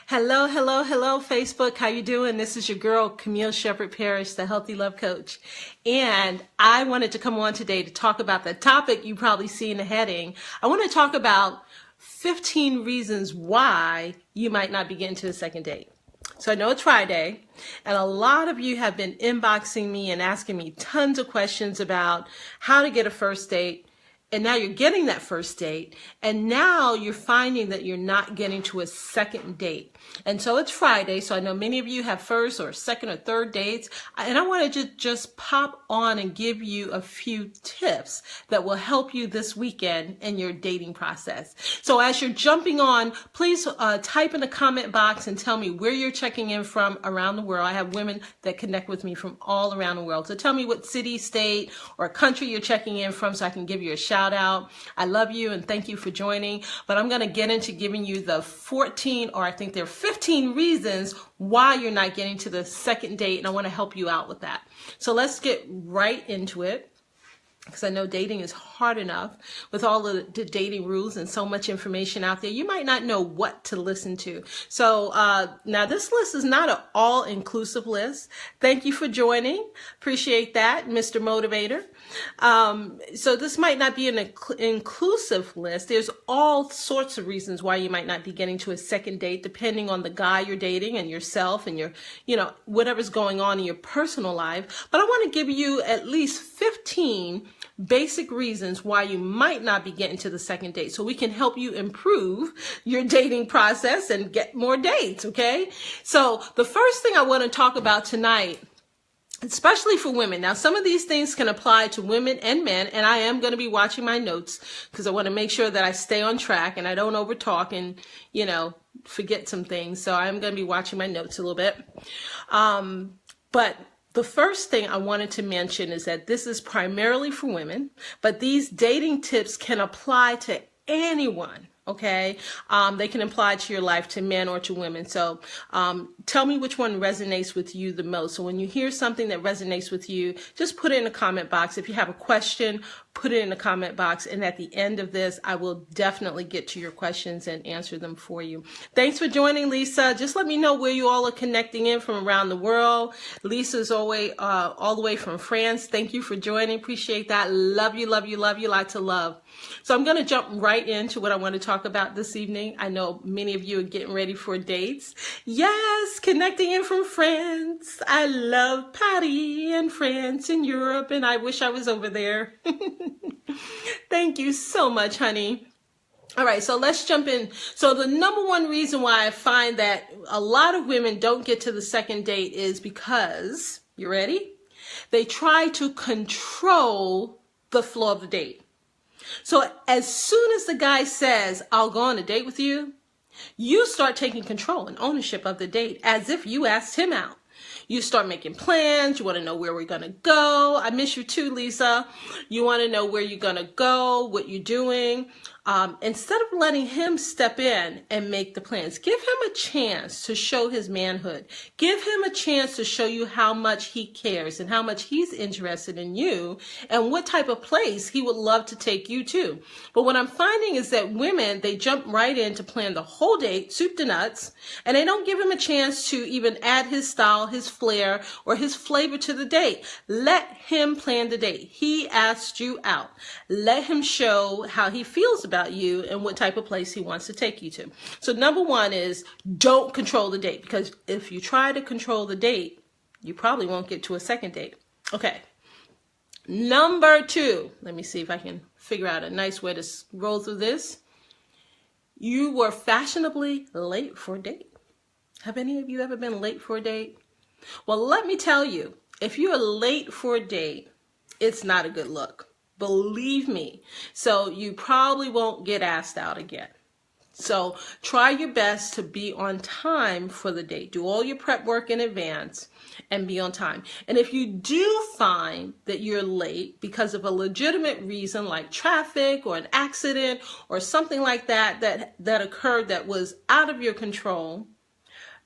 Hello, hello, hello, Facebook. How you doing? This is your girl, Camille Sheppard-Parrish, the Healthy Love Coach. And I wanted to come on today to talk about the topic you probably see in the heading. I want to talk about 15 reasons why you might not be getting to the second date. So I know it's Friday, and a lot of you have been inboxing me and asking me tons of questions about how to get a first date. And now you're getting that first date, and now you're finding that you're not getting to a second date. And so it's Friday, so I know many of you have first or second or third dates, and I wanted to just pop on and give you a few tips that will help you this weekend in your dating process. So as you're jumping on, please type in the comment box and tell me where you're checking in from around the world. I have women that connect with me from all around the world. So tell me what city, state, or country you're checking in from so I can give you a shout out. I love you and thank you for joining. But I'm going to get into giving you the 14, or I think there are 15 reasons why you're not getting to the second date, and I want to help you out with that. So let's get right into it, because I know dating is hard enough with all of the dating rules and so much information out there. You might not know what to listen to. So now this list is not an all-inclusive list. Thank you for joining. Appreciate that, Mr. Motivator. So this might not be an inclusive list. There's all sorts of reasons why you might not be getting to a second date, depending on the guy you're dating and yourself and your, whatever's going on in your personal life. But I want to give you at least 15 basic reasons why you might not be getting to the second date, so we can help you improve your dating process and get more dates, okay? So the first thing I want to talk about tonight, especially for women. Now, some of these things can apply to women and men, and I am going to be watching my notes because I want to make sure that I stay on track and I don't overtalk and, forget some things. So I'm going to be watching my notes a little bit. But the first thing I wanted to mention is that this is primarily for women, but these dating tips can apply to anyone. Okay, they can apply to your life, to men or to women. So tell me which one resonates with you the most. So when you hear something that resonates with you, just put it in the comment box. If you have a question, put it in the comment box. And at the end of this, I will definitely get to your questions and answer them for you. Thanks for joining, Lisa. Just let me know where you all are connecting in from around the world. Lisa's all the way from France. Thank you for joining. Appreciate that. Love you, love you, love you. Lots of love. So I'm going to jump right into what I want to talk about this evening. I know many of you are getting ready for dates. Yes, connecting in from France. I love Paris and France and Europe, and I wish I was over there. Thank you so much, honey. All right, so let's jump in. So the number one reason why I find that a lot of women don't get to the second date is because, you ready? They try to control the flow of the date. So as soon as the guy says, I'll go on a date with you, you start taking control and ownership of the date as if you asked him out. You start making plans. You want to know where we're going to go. I miss you too, Lisa. You want to know where you're going to go, what you're doing. Instead of letting him step in and make the plans, give him a chance to show his manhood. Give him a chance to show you how much he cares and how much he's interested in you and what type of place he would love to take you to. But what I'm finding is that women, they jump right in to plan the whole date, soup to nuts, and they don't give him a chance to even add his style, his flair, or his flavor to the date. Let him plan the date. He asked you out. Let him show how he feels about you and what type of place he wants to take you to. So number one is don't control the date, because if you try to control the date, you probably won't get to a second date. Okay. Number two, let me see if I can figure out a nice way to roll through this. You were fashionably late for a date. Have any of you ever been late for a date? Well, let me tell you, if you're late for a date, it's not a good look. Believe me. So you probably won't get asked out again. So try your best to be on time for the date. Do all your prep work in advance and be on time. And if you do find that you're late because of a legitimate reason like traffic or an accident or something like that occurred that was out of your control,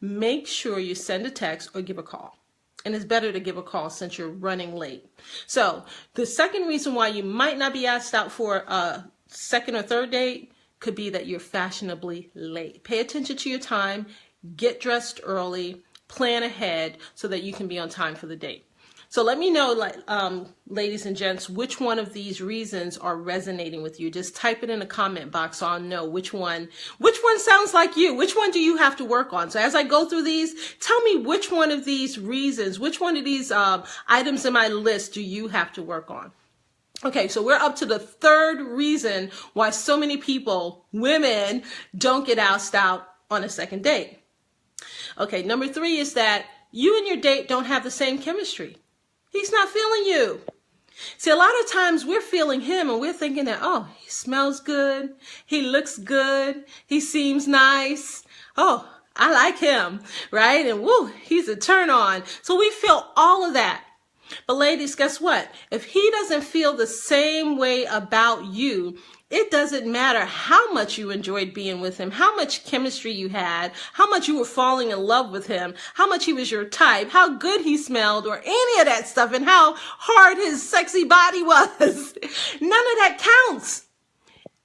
make sure you send a text or give a call. And it's better to give a call since you're running late. So the second reason why you might not be asked out for a second or third date could be that you're fashionably late. Pay attention to your time. get dressed early, plan ahead so that you can be on time for the date. So let me know, ladies and gents, which one of these reasons are resonating with you. Just type it in the comment box so I'll know which one sounds like you. Which one do you have to work on? So as I go through these, tell me which one of these reasons, which one of these items in my list do you have to work on? Okay, so we're up to the third reason why so many people, women, don't get asked out on a second date. Okay, number 3 is that you and your date don't have the same chemistry. He's not feeling you. See, a lot of times we're feeling him and we're thinking that, oh, he smells good. He looks good. He seems nice. Oh, I like him, right? And woo, he's a turn on. So we feel all of that. But ladies, guess what? If he doesn't feel the same way about you, it doesn't matter how much you enjoyed being with him, how much chemistry you had, how much you were falling in love with him, how much he was your type, how good he smelled, or any of that stuff, and how hard his sexy body was. None of that counts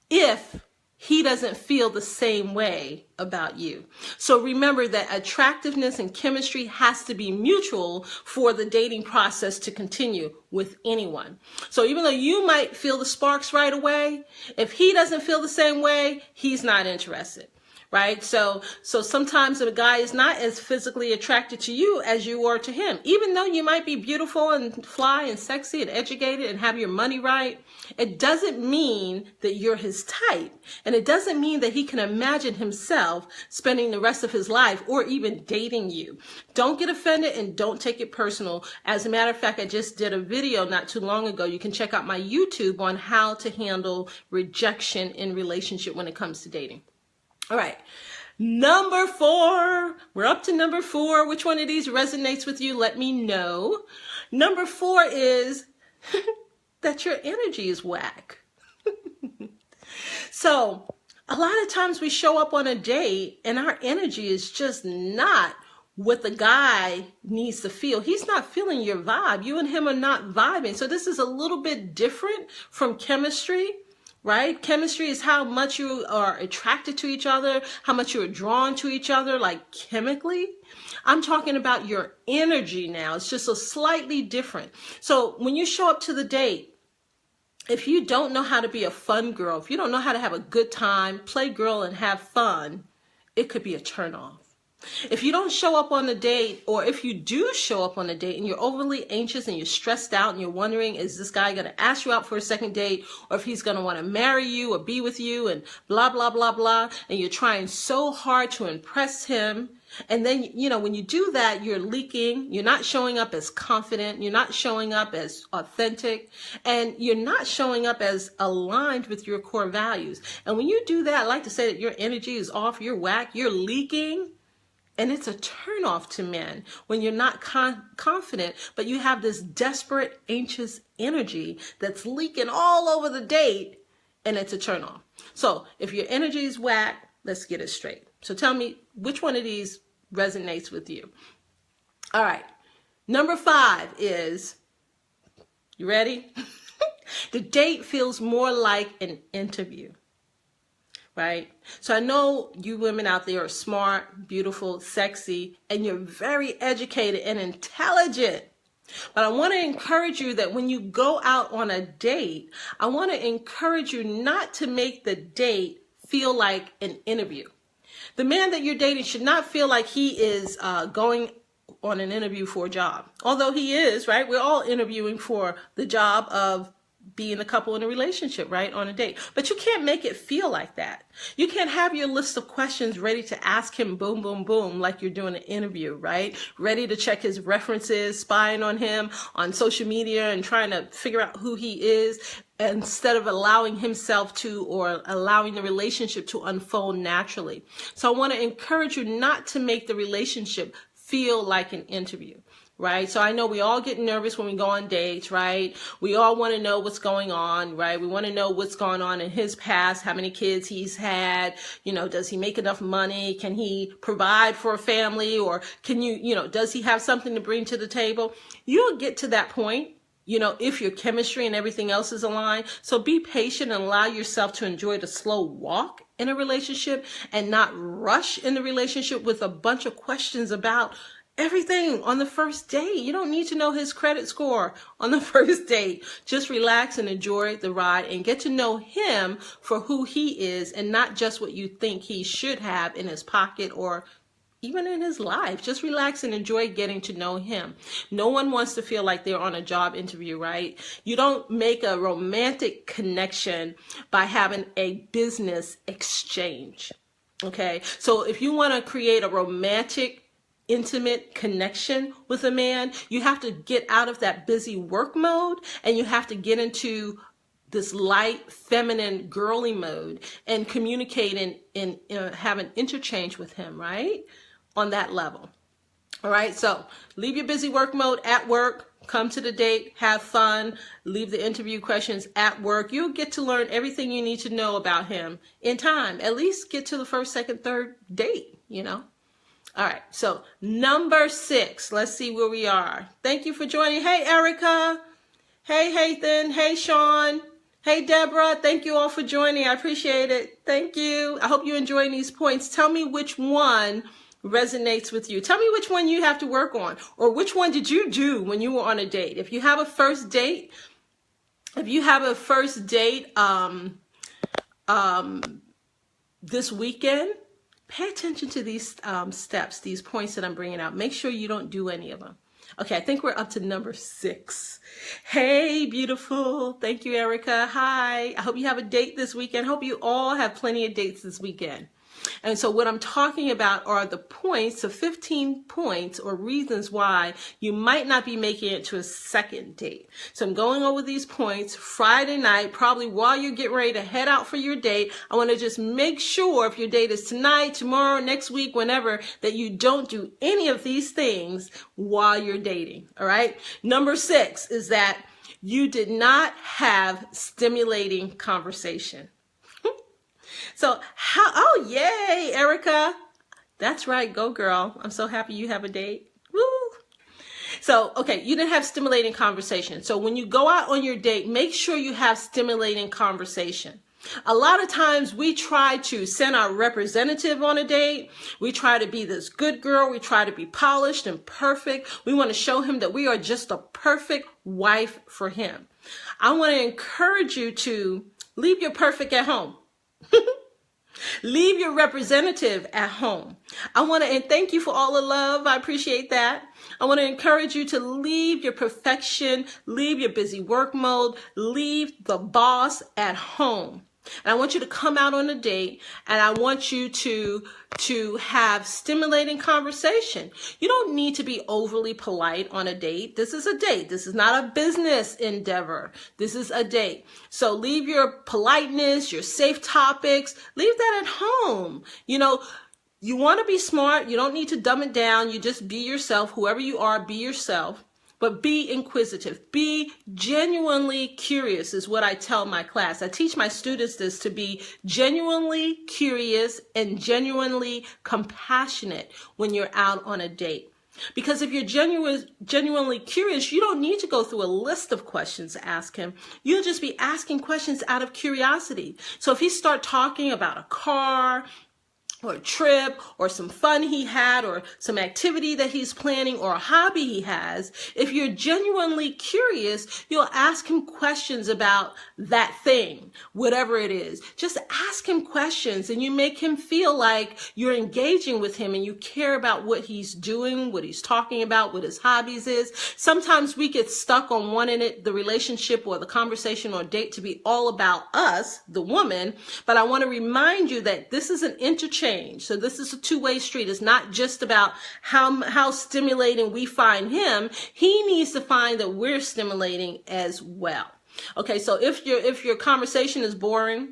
if he doesn't feel the same way about you. So remember that attractiveness and chemistry has to be mutual for the dating process to continue with anyone. So even though you might feel the sparks right away, if he doesn't feel the same way, he's not interested. Right? So sometimes a guy is not as physically attracted to you as you are to him. Even though you might be beautiful and fly and sexy and educated and have your money right, it doesn't mean that you're his type. And it doesn't mean that he can imagine himself spending the rest of his life or even dating you. Don't get offended and don't take it personal. As a matter of fact, I just did a video not too long ago. You can check out my YouTube on how to handle rejection in relationship when it comes to dating. All right, number 4, we're up to number 4. Which one of these resonates with you? Let me know. Number 4 is that your energy is whack. So a lot of times we show up on a date and our energy is just not what the guy needs to feel. He's not feeling your vibe. You and him are not vibing. So this is a little bit different from chemistry. Right? Chemistry is how much you are attracted to each other, how much you are drawn to each other, like chemically. I'm talking about your energy now. It's just a slightly different. So when you show up to the date, if you don't know how to be a fun girl, if you don't know how to have a good time, play girl and have fun, it could be a turnoff. If you don't show up on a date, or if you do show up on a date and you're overly anxious and you're stressed out and you're wondering, is this guy going to ask you out for a second date, or if he's going to want to marry you or be with you and blah, blah, blah, blah, and you're trying so hard to impress him, and then, you know, when you do that, you're leaking, you're not showing up as confident, you're not showing up as authentic, and you're not showing up as aligned with your core values. And when you do that, I like to say that your energy is off, you're whack, you're leaking. And it's a turnoff to men when you're not confident, but you have this desperate, anxious energy that's leaking all over the date, and it's a turnoff. So if your energy is whack, let's get it straight. So tell me which one of these resonates with you. All right. Number 5 is, you ready? The date feels more like an interview. Right? So I know you women out there are smart, beautiful, sexy, and you're very educated and intelligent. But I want to encourage you that when you go out on a date, I want to encourage you not to make the date feel like an interview. The man that you're dating should not feel like he is going on an interview for a job. Although he is, right? We're all interviewing for the job of being a couple in a relationship, right, on a date. But you can't make it feel like that. You can't have your list of questions ready to ask him, boom, boom, boom, like you're doing an interview, right? Ready to check his references, spying on him on social media and trying to figure out who he is, instead of allowing himself to, or allowing the relationship to unfold naturally. So I want to encourage you not to make the relationship feel like an interview. Right? So I know we all get nervous when we go on dates, right? We all want to know what's going on, right? We want to know what's going on in his past, how many kids he's had, you know, does he make enough money? Can he provide for a family? Or can does he have something to bring to the table? You'll get to that point, you know, if your chemistry and everything else is aligned. So be patient and allow yourself to enjoy the slow walk in a relationship and not rush in the relationship with a bunch of questions about everything on the first date. You don't need to know his credit score on the first date. Just relax and enjoy the ride and get to know him for who he is and not just what you think he should have in his pocket or even in his life. Just relax and enjoy getting to know him. No one wants to feel like they're on a job interview, right? You don't make a romantic connection by having a business exchange. Okay, so if you want to create a romantic intimate connection with a man, you have to get out of that busy work mode and you have to get into this light, feminine, girly mode and communicate and have an interchange with him, right? On that level. All right, so leave your busy work mode at work, come to the date, have fun, leave the interview questions at work. You'll get to learn everything you need to know about him in time. At least get to the first, second, third date, you know? All right, so number 6, let's see where we are. Thank you for joining. Hey, Erica. Hey, Hathan. Hey, Sean. Hey, Deborah. Thank you all for joining. I appreciate it. Thank you. I hope you're enjoying these points. Tell me which one resonates with you. Tell me which one you have to work on, or which one did you do when you were on a date? If you have a first date, this weekend, pay attention to these steps, these points that I'm bringing out. Make sure you don't do any of them. Okay, I think we're up to number 6. Hey, beautiful. Thank you, Erica. Hi. I hope you have a date this weekend. Hope you all have plenty of dates this weekend. And so what I'm talking about are the points, the 15 points or reasons why you might not be making it to a second date. So I'm going over these points Friday night, probably while you're getting ready to head out for your date. I want to just make sure if your date is tonight, tomorrow, next week, whenever, that you don't do any of these things while you're dating. All right. Number 6 is that you did not have stimulating conversation. So oh, yay, Erica. That's right. Go, girl. I'm so happy you have a date. Woo. So, okay, you didn't have stimulating conversation. So when you go out on your date, make sure you have stimulating conversation. A lot of times we try to send our representative on a date. We try to be this good girl. We try to be polished and perfect. We want to show him that we are just a perfect wife for him. I want to encourage you to leave your perfect at home. Leave your representative at home. And thank you for all the love. I appreciate that. I want to encourage you to leave your perfection, leave your busy work mode, leave the boss at home. And I want you to come out on a date and I want you to have stimulating conversation. You don't need to be overly polite on a date. This is a date. This is not a business endeavor. This is a date. So leave your politeness, your safe topics, leave that at home. You know, you want to be smart. You don't need to dumb it down. You just be yourself. Whoever you are, be yourself. But be inquisitive, be genuinely curious is what I tell my class. I teach my students this, to be genuinely curious and genuinely compassionate when you're out on a date. Because if you're genuinely curious, you don't need to go through a list of questions to ask him. You'll just be asking questions out of curiosity. So if he starts talking about a car, or a trip, or some fun he had, or some activity that he's planning, or a hobby he has, if you're genuinely curious, you'll ask him questions about that thing, whatever it is. Just ask him questions, and you make him feel like you're engaging with him and you care about what he's doing, what he's talking about, what his hobbies is. Sometimes we get stuck on wanting the relationship or the conversation or date to be all about us, the woman, but I want to remind you that this is an interchange. So this is a two-way street. It's not just about how stimulating we find him. He needs to find that we're stimulating as well. Okay, so if your conversation is boring,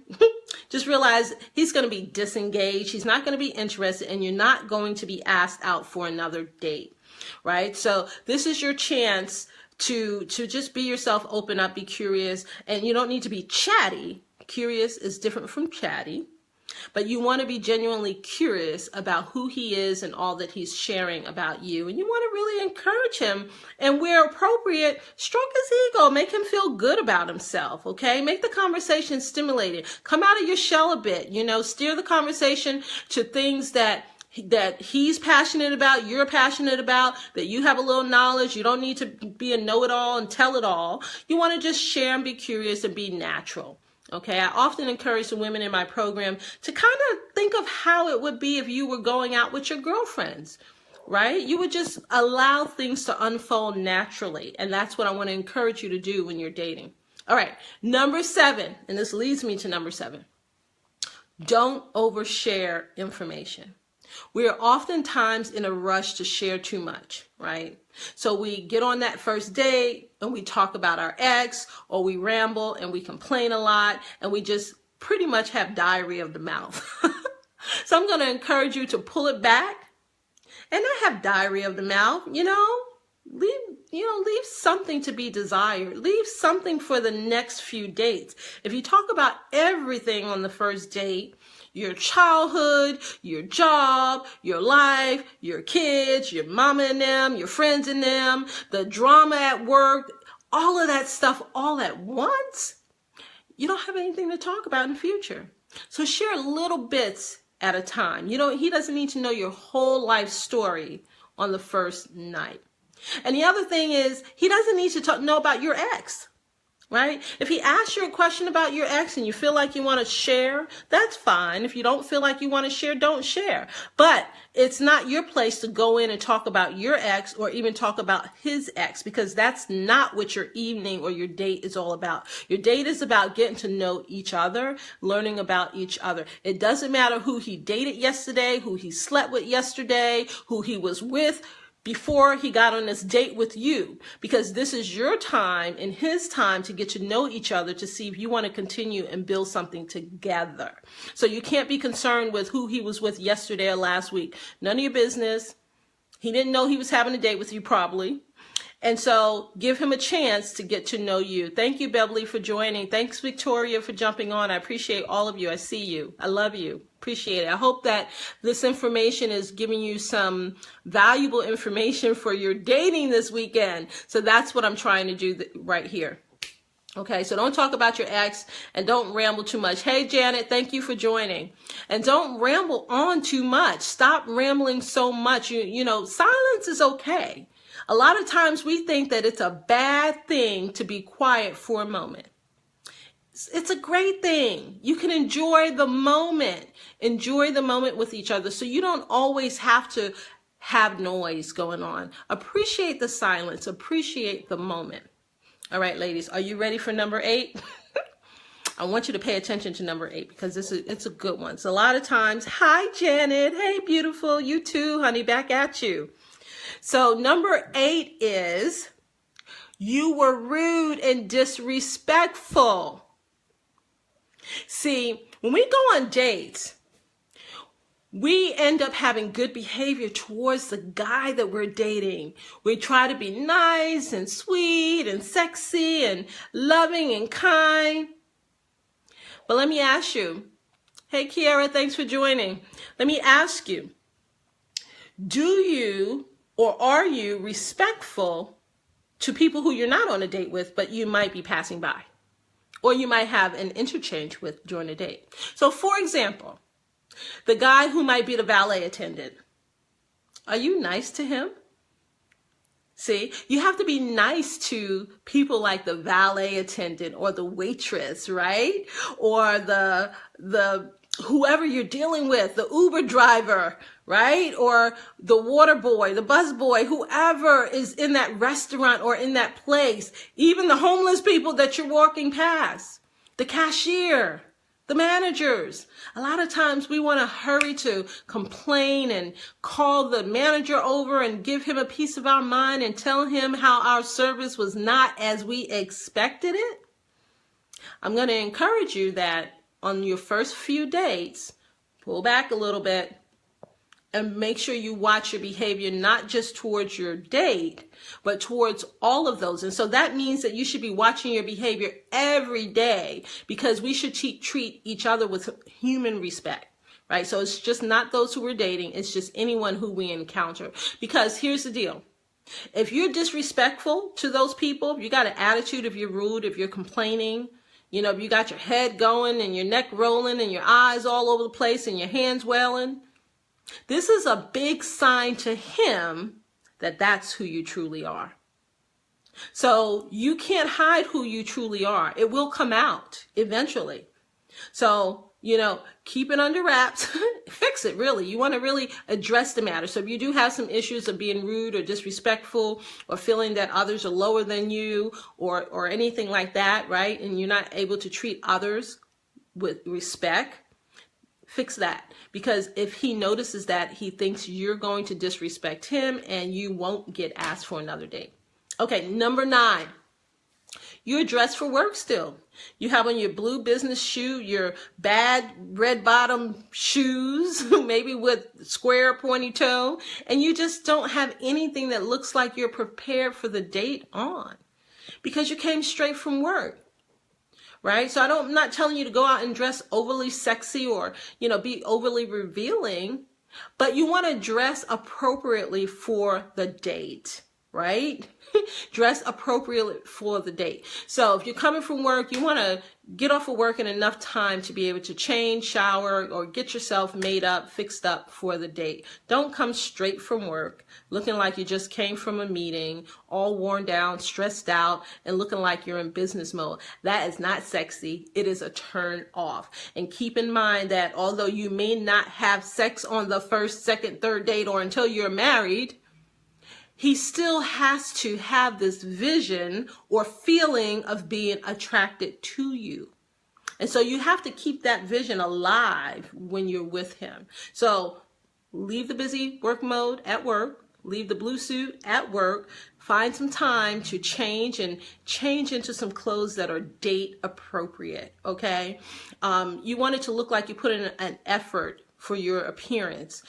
just realize he's going to be disengaged. He's not going to be interested, and you're not going to be asked out for another date, right? So this is your chance to just be yourself, open up, be curious, and you don't need to be chatty. Curious is different from chatty. But you want to be genuinely curious about who he is and all that he's sharing about you. And you want to really encourage him. And where appropriate, stroke his ego. Make him feel good about himself, okay? Make the conversation stimulating. Come out of your shell a bit, steer the conversation to things that he's passionate about, you're passionate about, that you have a little knowledge. You don't need to be a know-it-all and tell it all. You want to just share and be curious and be natural. Okay, I often encourage the women in my program to kind of think of how it would be if you were going out with your girlfriends, right? You would just allow things to unfold naturally. And that's what I want to encourage you to do when you're dating. All right, number 7, and this leads me to number 7. Don't overshare information. We are oftentimes in a rush to share too much, right? So we get on that first date and we talk about our ex, or we ramble and we complain a lot, and we just pretty much have diarrhea of the mouth. So I'm going to encourage you to pull it back and not have diarrhea of the mouth. Leave something to be desired. Leave something for the next few dates. If you talk about everything on the first date, your childhood, your job, your life, your kids, your mama and them, your friends and them, the drama at work, all of that stuff all at once, you don't have anything to talk about in the future. So share little bits at a time. He doesn't need to know your whole life story on the first night. And the other thing is, he doesn't need to know about your ex. Right? If he asks you a question about your ex and you feel like you want to share, that's fine. If you don't feel like you want to share, don't share. But it's not your place to go in and talk about your ex or even talk about his ex, because that's not what your evening or your date is all about. Your date is about getting to know each other, learning about each other. It doesn't matter who he dated yesterday, who he slept with yesterday, who he was with before he got on this date with you, because this is your time and his time to get to know each other, to see if you want to continue and build something together. So you can't be concerned with who he was with yesterday or last week. None of your business. He didn't know he was having a date with you probably. And so give him a chance to get to know you. Thank you, Beverly, for joining. Thanks, Victoria, for jumping on. I appreciate all of you. I see you. I love you. Appreciate it. I hope that this information is giving you some valuable information for your dating this weekend. So that's what I'm trying to do right here. Okay, so don't talk about your ex and don't ramble too much. Hey, Janet, thank you for joining. And don't ramble on too much. Stop rambling so much. Silence is okay. A lot of times we think that it's a bad thing to be quiet for a moment. It's a great thing. You can enjoy the moment. Enjoy the moment with each other, so you don't always have to have noise going on. Appreciate the silence. Appreciate the moment. All right, ladies, are you ready for number 8? I want you to pay attention to number 8, because it's a good one. So a lot of times, hi, Janet. Hey, beautiful. You too, honey. Back at you. So number 8 is, you were rude and disrespectful. See, when we go on dates, we end up having good behavior towards the guy that we're dating. We try to be nice and sweet and sexy and loving and kind. But let me ask you, hey, Kiara, thanks for joining. Let me ask you, do you or are you respectful to people who you're not on a date with, but you might be passing by, or you might have an interchange with during a date? So for example, the guy who might be the valet attendant, are you nice to him? See, you have to be nice to people like the valet attendant or the waitress, right? Or the whoever you're dealing with, the Uber driver, right? Or the water boy, the bus boy, whoever is in that restaurant or in that place, even the homeless people that you're walking past, the cashier, the managers. A lot of times we want to hurry to complain and call the manager over and give him a piece of our mind and tell him how our service was not as we expected it. I'm going to encourage you that on your first few dates, pull back a little bit and make sure you watch your behavior, not just towards your date, but towards all of those. And so that means that you should be watching your behavior every day, because we should treat each other with human respect, right? So it's just not those who we're dating. It's just anyone who we encounter. Because here's the deal. If you're disrespectful to those people, if you got an attitude, if you're rude, if you're complaining, if you got your head going and your neck rolling and your eyes all over the place and your hands wailing, this is a big sign to him that that's who you truly are. So you can't hide who you truly are. It will come out eventually. So, keep it under wraps. Fix it, really. You want to really address the matter. So if you do have some issues of being rude or disrespectful or feeling that others are lower than you or anything like that, right? And you're not able to treat others with respect, fix that. Because if he notices that, he thinks you're going to disrespect him and you won't get asked for another date. Okay, number 9. You're dressed for work still. You have on your blue business shoe, your bad red bottom shoes, maybe with square pointy toe, and you just don't have anything that looks like you're prepared for the date on, because you came straight from work. Right? So I'm not telling you to go out and dress overly sexy or, be overly revealing, but you want to dress appropriately for the date, right? Dress appropriately for the date. So if you're coming from work, you want to get off of work in enough time to be able to change, shower, or get yourself made up, fixed up for the date. Don't come straight from work looking like you just came from a meeting, all worn down, stressed out, and looking like you're in business mode. That is not sexy. It is a turn off. And keep in mind that although you may not have sex on the first, second, third date or until you're married, he still has to have this vision or feeling of being attracted to you. And so you have to keep that vision alive when you're with him. So leave the busy work mode at work, leave the blue suit at work, find some time to change into some clothes that are date appropriate, okay? You want it to look like you put in an effort for your appearance.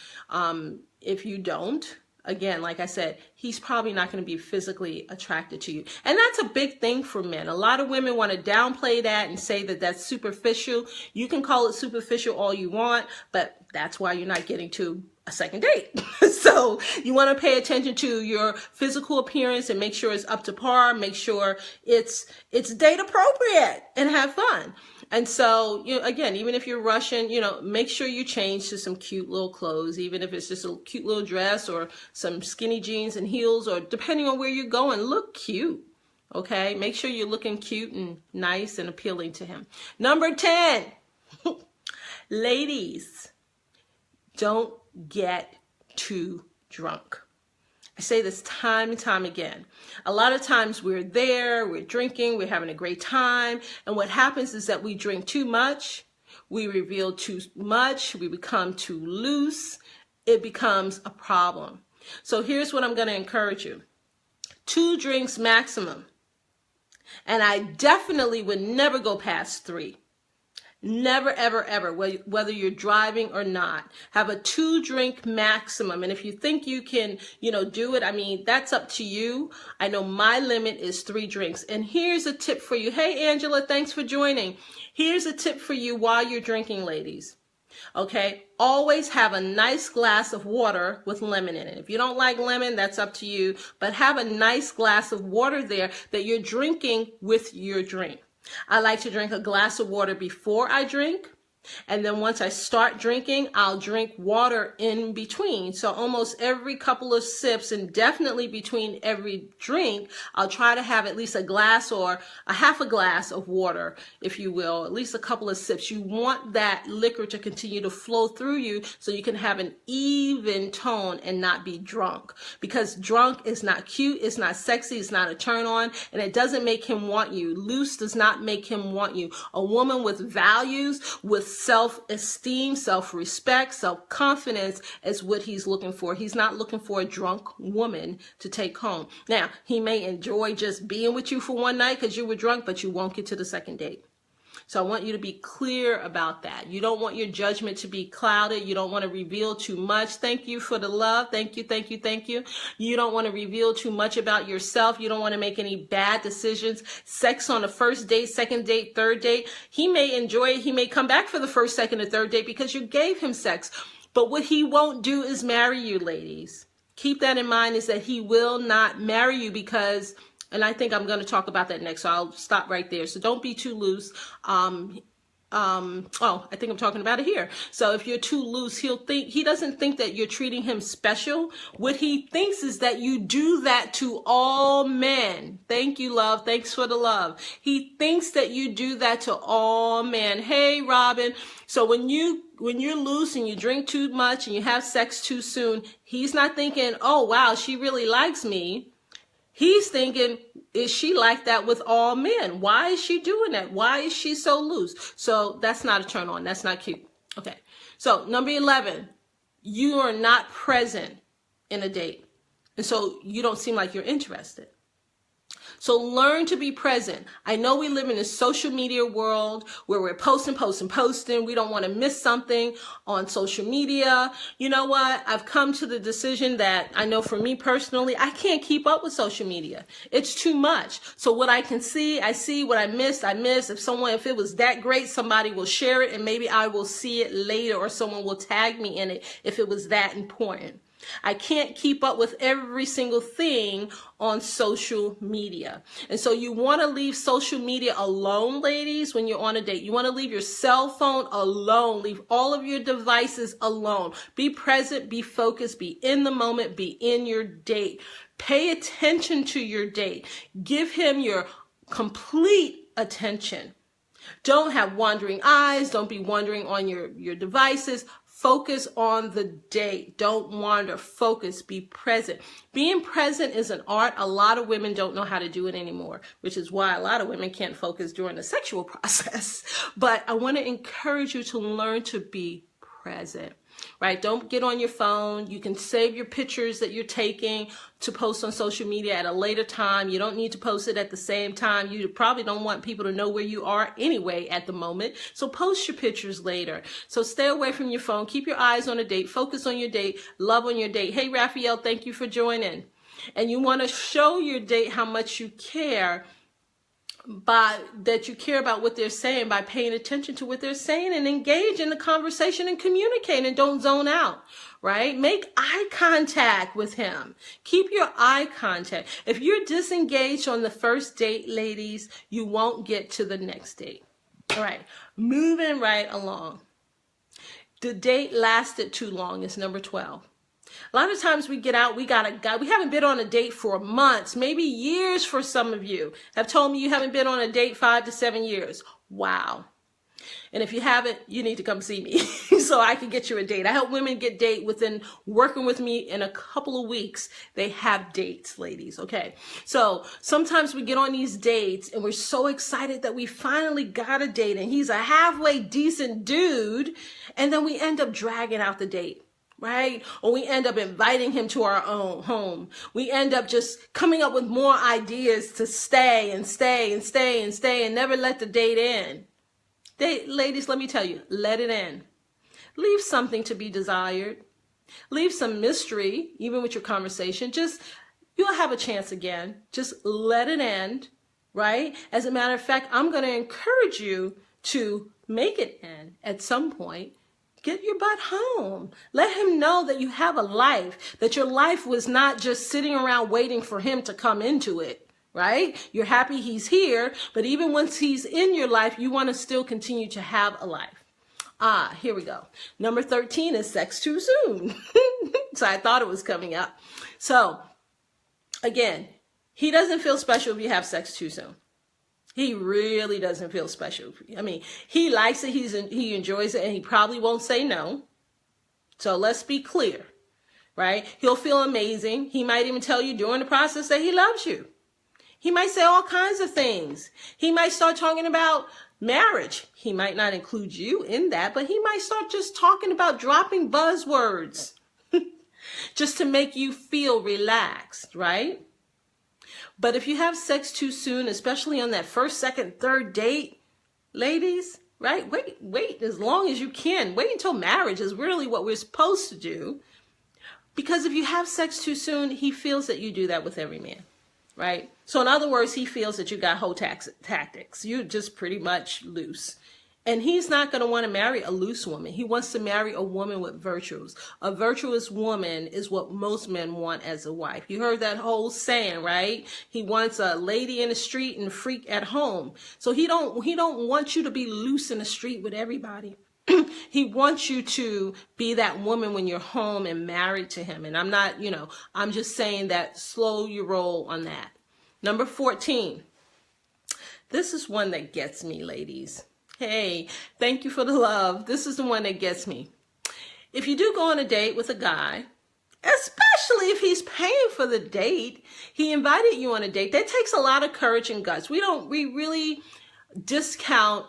If you don't, again, like I said, he's probably not going to be physically attracted to you. And that's a big thing for men. A lot of women want to downplay that and say that that's superficial. You can call it superficial all you want, but that's why you're not getting to a second date. So you want to pay attention to your physical appearance and make sure it's up to par. Make sure it's date appropriate and have fun. And so, again, even if you're rushing, make sure you change to some cute little clothes, even if it's just a cute little dress or some skinny jeans and heels, or depending on where you're going, look cute. Okay. Make sure you're looking cute and nice and appealing to him. Number 10, ladies, don't get too drunk. I say this time and time again. A lot of times we're drinking, we're having a great time. And what happens is that we drink too much, we reveal too much, we become too loose. It becomes a problem. So here's what I'm going to encourage you. 2 drinks maximum. And I definitely would never go past 3. Never, ever, ever, whether you're driving or not, have a 2-drink maximum. And if you think you can, do it, that's up to you. I know my limit is 3 drinks. And here's a tip for you. Hey, Angela, thanks for joining. Here's a tip for you while you're drinking, ladies. Okay, always have a nice glass of water with lemon in it. If you don't like lemon, that's up to you. But have a nice glass of water there that you're drinking with your drink. I like to drink a glass of water before I drink. And then once I start drinking, I'll drink water in between. So almost every couple of sips, and definitely between every drink, I'll try to have at least a glass or a half a glass of water, if you will, at least a couple of sips. You want that liquor to continue to flow through you so you can have an even tone and not be drunk. Because drunk is not cute, it's not sexy, it's not a turn on, and it doesn't make him want you. Loose does not make him want you. A woman with values, with self-esteem, self-respect, self-confidence is what he's looking for. He's not looking for a drunk woman to take home. Now, he may enjoy just being with you for one night because you were drunk, but you won't get to the second date. So I want you to be clear about that. You don't want your judgment to be clouded. You don't want to reveal too much. Thank you for the love. Thank you, thank you, thank you. You don't want to reveal too much about yourself. You don't want to make any bad decisions. Sex on the first date, second date, third date. He may enjoy it. He may come back for the first, second, and third date because you gave him sex. But what he won't do is marry you, ladies. Keep that in mind, is that he will not marry you because, and I think I'm going to talk about that next, so I'll stop right there. So don't be too loose. I think I'm talking about it here. So if you're too loose, he doesn't think that you're treating him special. What he thinks is that you do that to all men. Thank you, love. Thanks for the love. He thinks that you do that to all men. Hey, Robin. So when you're loose and you drink too much and you have sex too soon, he's not thinking, oh, wow, she really likes me. He's thinking, is she like that with all men? Why is she doing that? Why is she so loose? So that's not a turn on. That's not cute. Okay. So number 11, you are not present in a date. And so you don't seem like you're interested. So learn to be present. I know we live in a social media world where we're posting. We don't want to miss something on social media. You know what? I've come to the decision that I know for me personally, I can't keep up with social media. It's too much. So what I can see, I see. What I miss, I miss. If it was that great, somebody will share it and maybe I will see it later or someone will tag me in it if it was that important. I can't keep up with every single thing on social media. And so you want to leave social media alone, ladies, when you're on a date. You want to leave your cell phone alone. Leave all of your devices alone. Be present, be focused, be in the moment, be in your date. Pay attention to your date. Give him your complete attention. Don't have wandering eyes. Don't be wandering on your devices. Focus on the date. Don't wander. Focus. Be present. Being present is an art. A lot of women don't know how to do it anymore, which is why a lot of women can't focus during the sexual process. But I want to encourage you to learn to be present. Right? Don't get on your phone. You can save your pictures that you're taking to post on social media at a later time. You don't need to post it at the same time. You probably don't want people to know where you are anyway at the moment. So post your pictures later. So stay away from your phone. Keep your eyes on a date. Focus on your date. Love on your date. Hey, Raphael, thank you for joining. And you want to show your date how much you care that you care about what they're saying by paying attention to what they're saying and engage in the conversation and communicate and don't zone out, right? Make eye contact with him. Keep your eye contact. If you're disengaged on the first date, ladies, you won't get to the next date. All right, moving right along. The date lasted too long is number 12. A lot of times we get out, we haven't been on a date for months, maybe years for some of you. Have told me you haven't been on a date 5 to 7 years. Wow. And if you haven't, you need to come see me so I can get you a date. I help women get date within working with me in a couple of weeks. They have dates, ladies. Okay. So sometimes we get on these dates and we're so excited that we finally got a date and he's a halfway decent dude. And then we end up dragging out the date. Right? Or we end up inviting him to our own home. We end up just coming up with more ideas to stay and never let the date end. Ladies, let me tell you, let it end. Leave something to be desired. Leave some mystery, even with your conversation. You'll have a chance again. Just let it end, right? As a matter of fact, I'm going to encourage you to make it end at some point. Get your butt home. Let him know that you have a life, that your life was not just sitting around waiting for him to come into it, right? You're happy he's here, but even once he's in your life, you want to still continue to have a life. Here we go. Number 13 is sex too soon. So I thought it was coming up. So again, he doesn't feel special if you have sex too soon. He really doesn't feel special. I mean, he likes it, he enjoys it, and he probably won't say no. So let's be clear, right? He'll feel amazing. He might even tell you during the process that he loves you. He might say all kinds of things. He might start talking about marriage. He might not include you in that, but he might start just talking about dropping buzzwords just to make you feel relaxed, right? But if you have sex too soon, especially on that first, second, third date, ladies, right? Wait as long as you can. Wait until marriage is really what we're supposed to do. Because if you have sex too soon, he feels that you do that with every man, right? So in other words, he feels that you got whole tactics. You're just pretty much loose. And he's not going to want to marry a loose woman. He wants to marry a woman with virtues. A virtuous woman is what most men want as a wife. You heard that whole saying, right? He wants a lady in the street and a freak at home. So he don't want you to be loose in the street with everybody. He wants you to be that woman when you're home and married to him. And I'm not, I'm just saying that slow your roll on that. Number 14. This is one that gets me, ladies. Hey, thank you for the love. This is the one that gets me. If you do go on a date with a guy, especially if he's paying for the date, he invited you on a date, that takes a lot of courage and guts. We really discount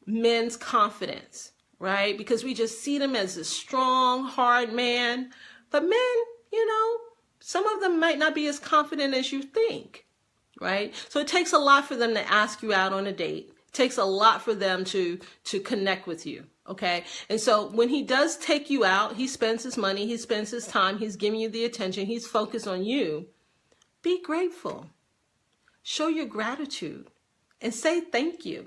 men's confidence, right? Because we just see them as a strong, hard man. But men, some of them might not be as confident as you think, right? So it takes a lot for them to ask you out on a date. Takes a lot for them to connect with you, okay? And so when he does take you out, he spends his money, he spends his time, he's giving you the attention, he's focused on you. Be grateful. Show your gratitude and say thank you,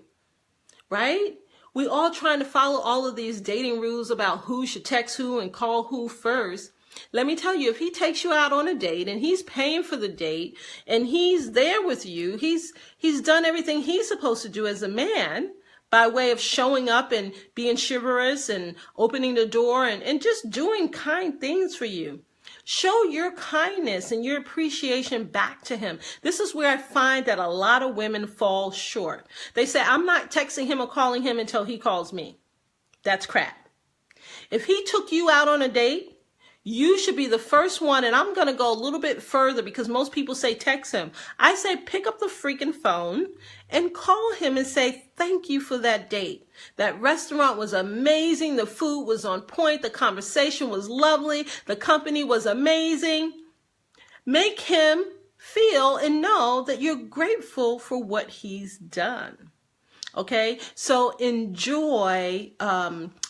right? We all trying to follow all of these dating rules about who should text who and call who first. Let me tell you, if he takes you out on a date and he's paying for the date and he's there with you, he's done everything he's supposed to do as a man by way of showing up and being chivalrous and opening the door and just doing kind things for you. Show your kindness and your appreciation back to him. This is where I find that a lot of women fall short. They say, I'm not texting him or calling him until he calls me. That's crap. If he took you out on a date, you should be the first one, and I'm going to go a little bit further because most people say text him. I say pick up the freaking phone and call him and say thank you for that date. That restaurant was amazing. The food was on point. The conversation was lovely. The company was amazing. Make him feel and know that you're grateful for what he's done. Okay, so enjoy,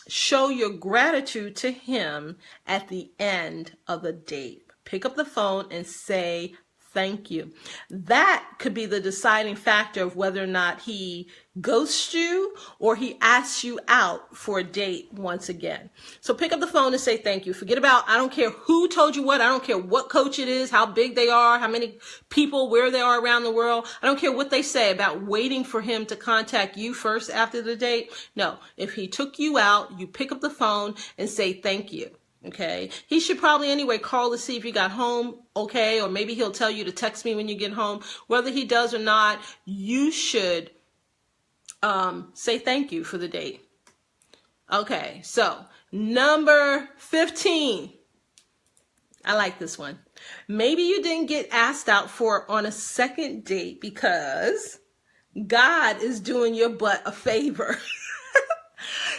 show your gratitude to him at the end of the date. Pick up the phone and say thank you. That could be the deciding factor of whether or not he ghosts you or he asks you out for a date once again. So pick up the phone and say thank you. Forget about, I don't care who told you what. I don't care what coach it is, how big they are, how many people, where they are around the world. I don't care what they say about waiting for him to contact you first after the date. No, if he took you out, you pick up the phone and say thank you. Okay, he should probably anyway call to see if you got home okay, or maybe he'll tell you to text me when you get home. Whether he does or not, you should say thank you for the date. Okay, so number 15. I like this one. Maybe you didn't get asked out for on a second date because God is doing your butt a favor.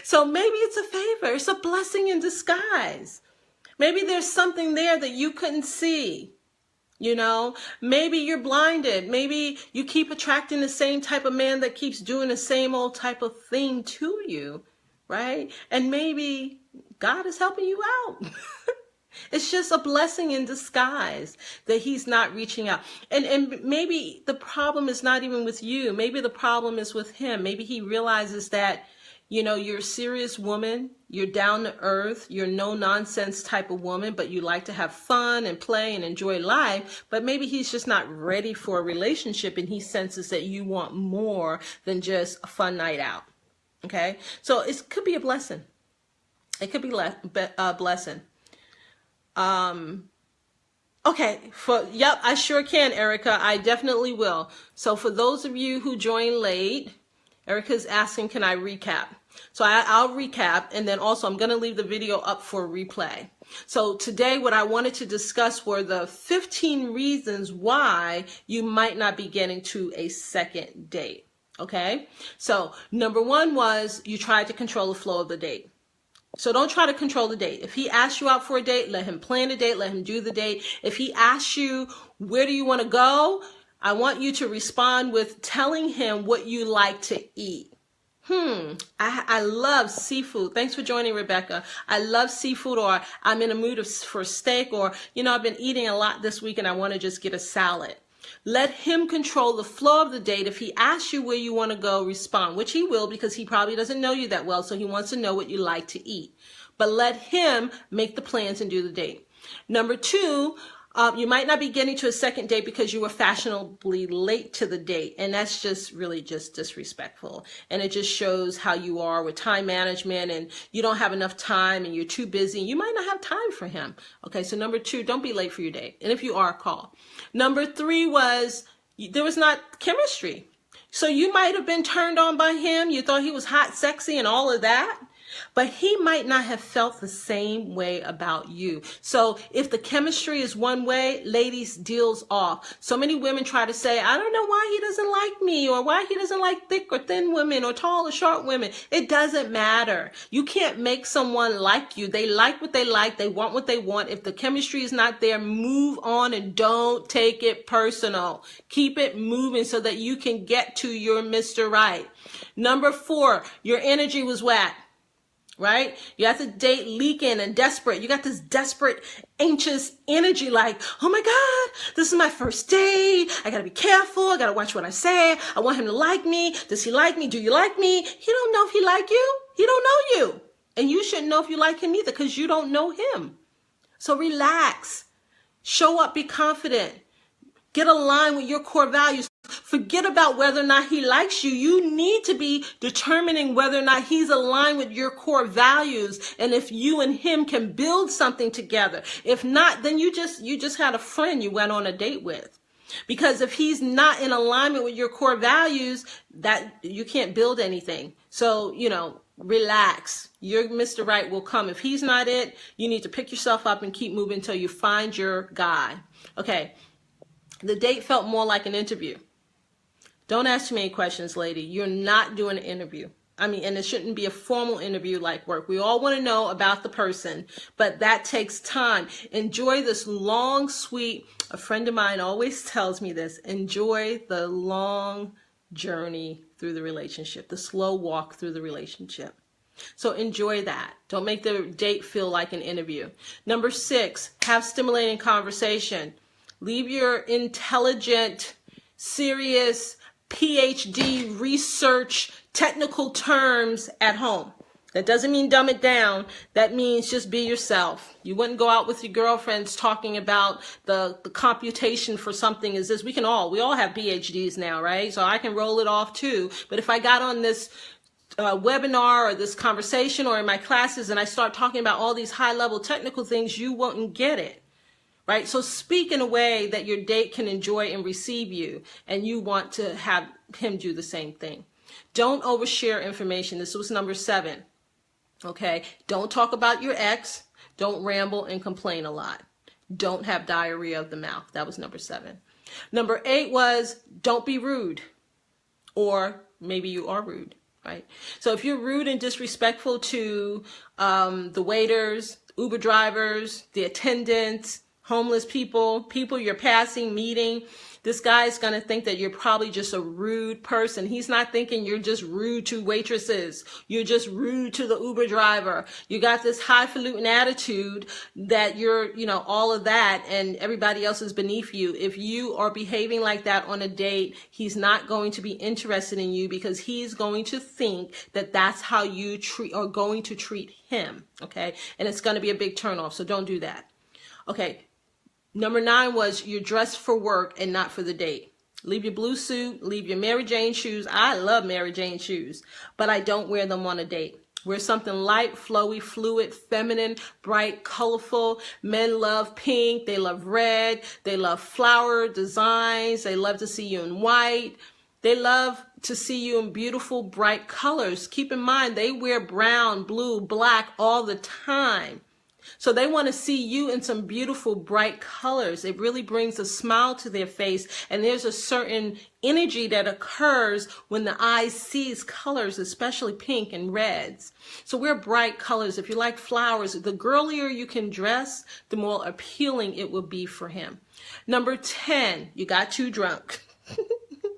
So maybe it's a favor. It's a blessing in disguise. Maybe there's something there that you couldn't see. Maybe you're blinded. Maybe you keep attracting the same type of man that keeps doing the same old type of thing to you, right? And maybe God is helping you out. It's just a blessing in disguise that he's not reaching out. And maybe the problem is not even with you. Maybe the problem is with him. Maybe he realizes that you're a serious woman, you're down to earth, you're no nonsense type of woman, but you like to have fun and play and enjoy life. But maybe he's just not ready for a relationship and he senses that you want more than just a fun night out. Okay, so it could be a blessing. It could be a blessing. Okay, yep, I sure can, Erica. I definitely will. So for those of you who joined late, Erica's asking, can I recap? So I'll recap, and then also I'm going to leave the video up for replay. So today what I wanted to discuss were the 15 reasons why you might not be getting to a second date. Okay, so number 1 was you tried to control the flow of the date. So don't try to control the date. If he asks you out for a date, let him plan the date, let him do the date. If he asks you, where do you want to go? I want you to respond with telling him what you like to eat. I love seafood. Thanks for joining, Rebecca. I love seafood, or I'm in a mood for steak, or, I've been eating a lot this week and I want to just get a salad. Let him control the flow of the date. If he asks you where you want to go, respond, which he will, because he probably doesn't know you that well, so he wants to know what you like to eat. But let him make the plans and do the date. Number 2, you might not be getting to a second date because you were fashionably late to the date. And that's just really just disrespectful. And it just shows how you are with time management, and you don't have enough time and you're too busy. You might not have time for him. Okay, so number 2, don't be late for your date. And if you are, call. Number 3 was there was not chemistry. So you might have been turned on by him. You thought he was hot, sexy, and all of that. But he might not have felt the same way about you. So if the chemistry is one way, ladies, deals off. So many women try to say, I don't know why he doesn't like me, or why he doesn't like thick or thin women, or tall or short women. It doesn't matter. You can't make someone like you. They like what they like. They want what they want. If the chemistry is not there, move on and don't take it personal. Keep it moving so that you can get to your Mr. Right. Number 4, your energy was whack. Right? You have to date leaking and desperate. You got this desperate, anxious energy like, oh my God, this is my first date. I got to be careful. I got to watch what I say. I want him to like me. Does he like me? Do you like me? He don't know if he like you. He don't know you. And you shouldn't know if you like him either, because you don't know him. So relax. Show up. Be confident. Get aligned with your core values. Forget about whether or not he likes you. You need to be determining whether or not he's aligned with your core values, and if you and him can build something together. If not, then you just had a friend you went on a date with. Because if he's not in alignment with your core values, that you can't build anything. So, relax. Your Mr. Right will come. If he's not it, you need to pick yourself up and keep moving until you find your guy. Okay. The date felt more like an interview. Don't ask too many questions, lady. You're not doing an interview. And it shouldn't be a formal interview like work. We all want to know about the person, but that takes time. Enjoy this long, sweet, a friend of mine always tells me this, enjoy the long journey through the relationship, the slow walk through the relationship. So enjoy that. Don't make the date feel like an interview. Number 6, have stimulating conversation. Leave your intelligent, serious, PhD research, technical terms at home. That doesn't mean dumb it down. That means just be yourself. You wouldn't go out with your girlfriends talking about the computation for something is this. We all have PhDs now, right? So I can roll it off too. But if I got on this webinar or this conversation or in my classes and I start talking about all these high-level technical things, you won't get it. Right? So speak in a way that your date can enjoy and receive you, and you want to have him do the same thing. Don't overshare information. This was number 7. Okay? Don't talk about your ex. Don't ramble and complain a lot. Don't have diarrhea of the mouth. That was number 7. Number 8 was don't be rude. Or maybe you are rude, right? So if you're rude and disrespectful to the waiters, Uber drivers, the attendants, homeless people you're passing, meeting, this guy's going to think that you're probably just a rude person. He's not thinking you're just rude to waitresses. You're just rude to the Uber driver. You got this highfalutin attitude that you're, all of that, and everybody else is beneath you. If you are behaving like that on a date, he's not going to be interested in you, because he's going to think that that's how you are going to treat him. Okay. And it's going to be a big turnoff. So don't do that. Okay. Number 9 was you're dressed for work and not for the date. Leave your blue suit, leave your Mary Jane shoes. I love Mary Jane shoes, but I don't wear them on a date. Wear something light, flowy, fluid, feminine, bright, colorful. Men love pink. They love red. They love flower designs. They love to see you in white. They love to see you in beautiful, bright colors. Keep in mind, they wear brown, blue, black all the time. So they want to see you in some beautiful, bright colors. It really brings a smile to their face. And there's a certain energy that occurs when the eye sees colors, especially pink and reds. So wear bright colors. If you like flowers, the girlier you can dress, the more appealing it will be for him. Number 10, you got too drunk.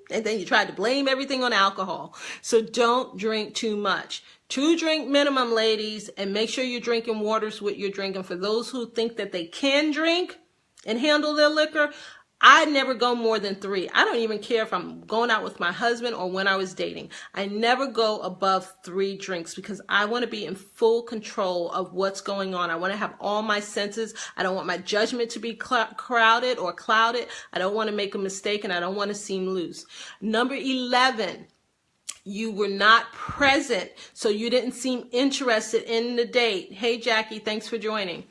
And then you tried to blame everything on alcohol. So don't drink too much. 2-drink minimum, ladies, and make sure you're drinking waters what you're drinking. For those who think that they can drink and handle their liquor, I never go more than 3. I don't even care if I'm going out with my husband or when I was dating. I never go above 3 drinks because I want to be in full control of what's going on. I want to have all my senses. I don't want my judgment to be crowded or clouded. I don't want to make a mistake, and I don't want to seem loose. Number 11. You were not present, so you didn't seem interested in the date. Hey, Jackie, thanks for joining.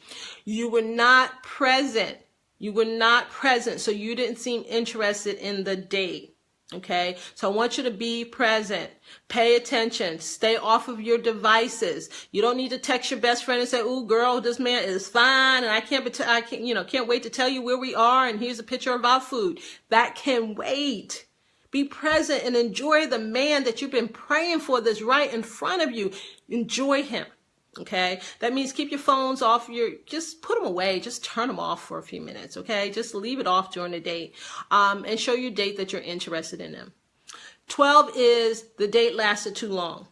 You were not present. You were not present, so you didn't seem interested in the date. Okay, so I want you to be present. Pay attention. Stay off of your devices. You don't need to text your best friend and say, "Ooh, girl, this man is fine, and I can't wait to tell you where we are, and here's a picture of our food." That can wait. Be present and enjoy the man that you've been praying for that's right in front of you. Enjoy him. Okay, that means keep your phones off. Just put them away. Just turn them off for a few minutes. Okay, just leave it off during the date, and show your date that you're interested in them. 12 is the date lasted too long.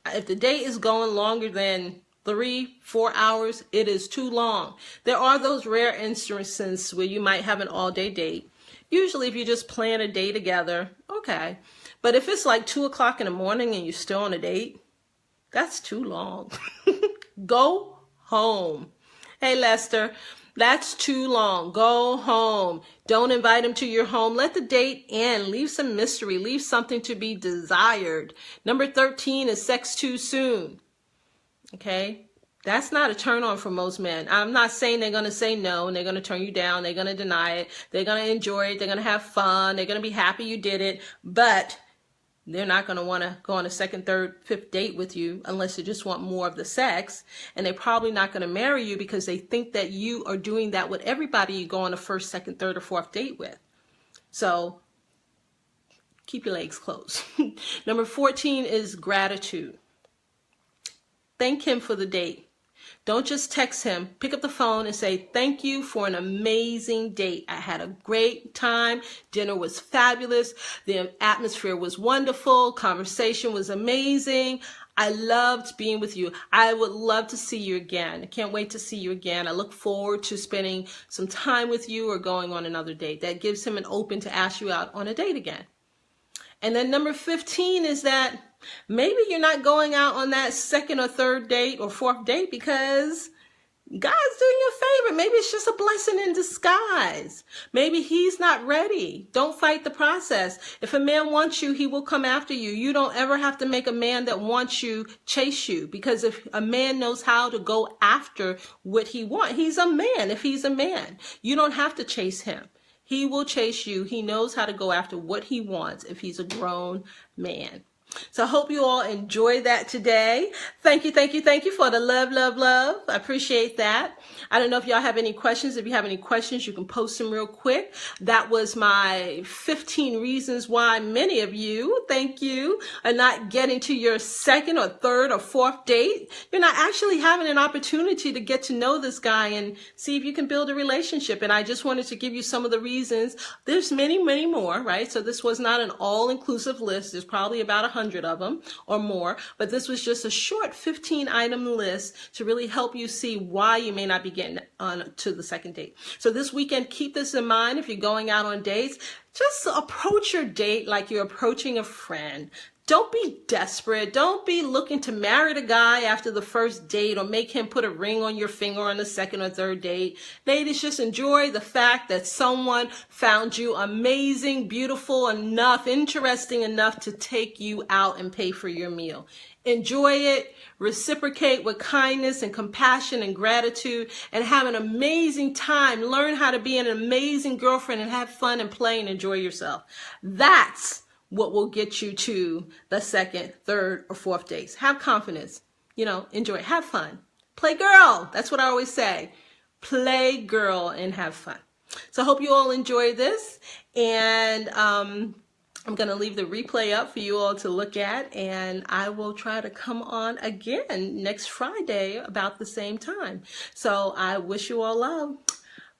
If the date is going longer than 3-4 hours, it is too long. There are those rare instances where you might have an all-day date. Usually, if you just plan a day together, okay. But if it's like 2 o'clock in the morning and you're still on a date, that's too long. Go home. Hey, Lester, that's too long. Go home. Don't invite him to your home. Let the date end. Leave some mystery. Leave something to be desired. Number 13 is sex too soon. Okay? That's not a turn on for most men. I'm not saying they're going to say no and they're going to turn you down. They're going to deny it. They're going to enjoy it. They're going to have fun. They're going to be happy you did it. But they're not going to want to go on a 2nd, 3rd, 5th date with you unless they just want more of the sex. And they're probably not going to marry you because they think that you are doing that with everybody you go on a 1st, 2nd, 3rd, or 4th date with. So keep your legs closed. Number 14 is gratitude. Thank him for the date. Don't just text him. Pick up the phone and say, "Thank you for an amazing date. I had a great time. Dinner was fabulous. The atmosphere was wonderful. Conversation was amazing. I loved being with you. I would love to see you again. I can't wait to see you again. I look forward to spending some time with you or going on another date." That gives him an open to ask you out on a date again. And then number 15 is that maybe you're not going out on that 2nd or 3rd date or 4th date because God's doing you a favor. Maybe it's just a blessing in disguise. Maybe he's not ready. Don't fight the process. If a man wants you, he will come after you. You don't ever have to make a man that wants you chase you, because if a man knows how to go after what he wants, he's a man. If he's a man, you don't have to chase him. He will chase you. He knows how to go after what he wants if he's a grown man. So I hope you all enjoyed that today. Thank you for the love, love, love. I appreciate that. I don't know if y'all have any questions. If you have any questions, you can post them real quick. That was my 15 reasons why many of you, thank you, are not getting to your 2nd or 3rd or 4th date. You're not actually having an opportunity to get to know this guy and see if you can build a relationship. And I just wanted to give you some of the reasons. There's many, many more, right? So this was not an all-inclusive list. There's probably about 100 of them or more, but this was just a short 15-item list to really help you see why you may not be getting on to the 2nd date. So this weekend, keep this in mind. If you're going out on dates, just approach your date like you're approaching a friend. Don't be desperate. Don't be looking to marry the guy after the 1st date or make him put a ring on your finger on the 2nd or 3rd date. Ladies, just enjoy the fact that someone found you amazing, beautiful enough, interesting enough to take you out and pay for your meal. Enjoy it, reciprocate with kindness and compassion and gratitude, and have an amazing time. Learn how to be an amazing girlfriend and have fun and play and enjoy yourself. That's what will get you to the 2nd, 3rd, or 4th dates. Have confidence, enjoy, have fun. Play girl. That's what I always say. Play girl and have fun. So I hope you all enjoy this. And I'm going to leave the replay up for you all to look at. And I will try to come on again next Friday about the same time. So I wish you all love.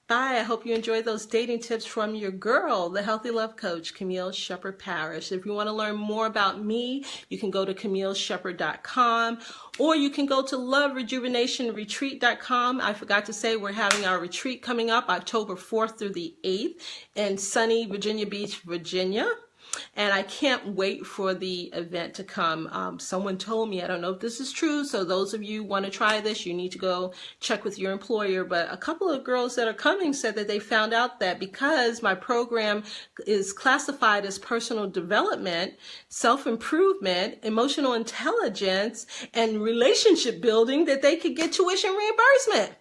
Bye. I hope you enjoyed those dating tips from your girl, the Healthy Love Coach, Camille Sheppard-Parrish. If you want to learn more about me, you can go to CamilleSheppard.com, or you can go to LoveRejuvenationRetreat.com. I forgot to say we're having our retreat coming up October 4th through the 8th in sunny Virginia Beach, Virginia. And I can't wait for the event to come. Someone told me, I don't know if this is true, so those of you who want to try this, you need to go check with your employer. But a couple of girls that are coming said that they found out that because my program is classified as personal development, self-improvement, emotional intelligence, and relationship building, that they could get tuition reimbursement.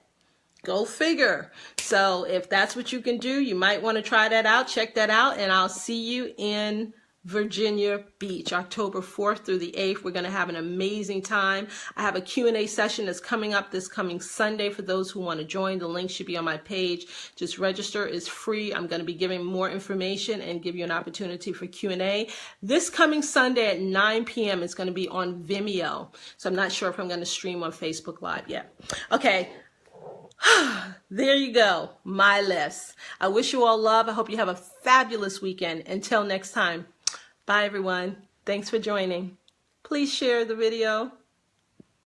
Go figure. So if that's what you can do, you might want to try that out. Check that out. And I'll see you in Virginia Beach, October 4th through the 8th. We're going to have an amazing time. I have a Q&A session that's coming up this coming Sunday for those who want to join. The link should be on my page. Just register. It's free. I'm going to be giving more information and give you an opportunity for Q&A. This coming Sunday at 9 p.m. is going to be on Vimeo. So I'm not sure if I'm going to stream on Facebook Live yet. Okay. There you go, my list. I wish you all love. I hope you have a fabulous weekend. Until next time, bye everyone. Thanks for joining. Please share the video.